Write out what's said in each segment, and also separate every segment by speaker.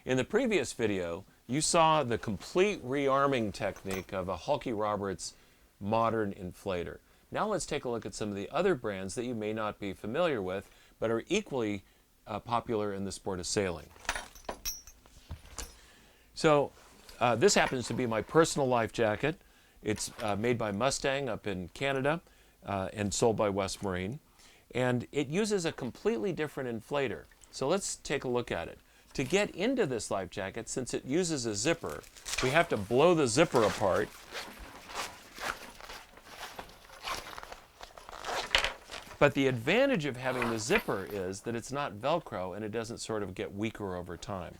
Speaker 1: In the previous video, you saw the complete rearming technique of a Halkey Roberts modern inflator. Now let's take a look at some of the other brands that you may not be familiar with, but are equally popular in the sport of sailing. So this happens to be my personal life jacket. It's made by Mustang up in Canada and sold by West Marine. And it uses a completely different inflator. So let's take a look at it. To get into this life jacket, since it uses a zipper, we have to blow the zipper apart. But the advantage of having the zipper is that it's not Velcro and it doesn't sort of get weaker over time.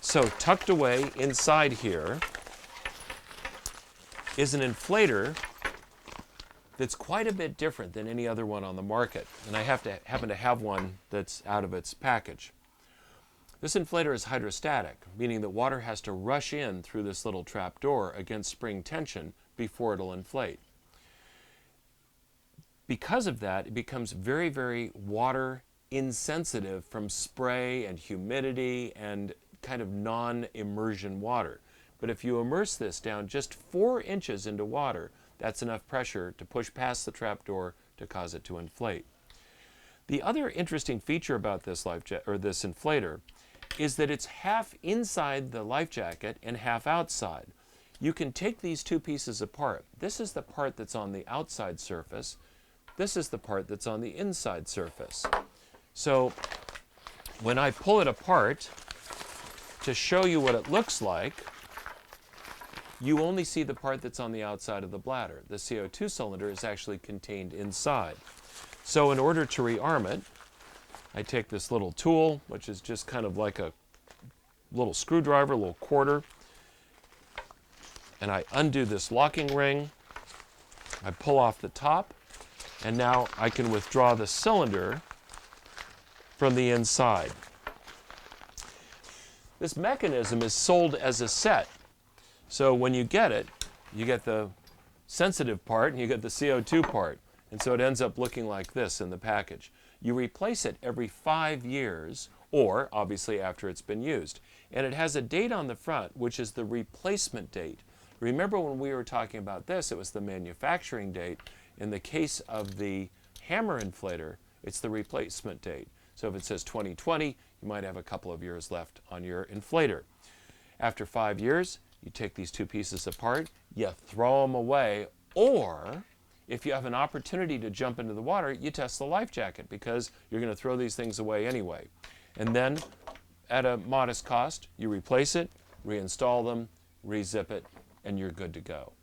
Speaker 1: So tucked away inside here is an inflator that's quite a bit different than any other one on the market. And I happen to have one that's out of its package. This inflator is hydrostatic, meaning that water has to rush in through this little trap door against spring tension before it'll inflate. Because of that, it becomes very, very water insensitive from spray and humidity and kind of non-immersion water. But if you immerse this down just 4 inches into water, that's enough pressure to push past the trap door to cause it to inflate. The other interesting feature about this this inflator is that it's half inside the life jacket and half outside. You can take these two pieces apart. This is the part that's on the outside surface. This is the part that's on the inside surface. So when I pull it apart to show you what it looks like, you only see the part that's on the outside of the bladder. The CO2 cylinder is actually contained inside. So in order to rearm it, I take this little tool, which is just kind of like a little screwdriver, a little quarter, and I undo this locking ring. I pull off the top, and now I can withdraw the cylinder from the inside. This mechanism is sold as a set. So when you get it, you get the sensitive part and you get the CO2 part. And so it ends up looking like this in the package. You replace it every 5 years, or obviously after it's been used. And it has a date on the front, which is the replacement date. Remember when we were talking about this, it was the manufacturing date. In the case of the Hammar inflator, it's the replacement date. So if it says 2020, you might have a couple of years left on your inflator. After 5 years, you take these two pieces apart, you throw them away, or if you have an opportunity to jump into the water, you test the life jacket because you're going to throw these things away anyway. And then, at a modest cost, you replace it, reinstall them, re-zip it, and you're good to go.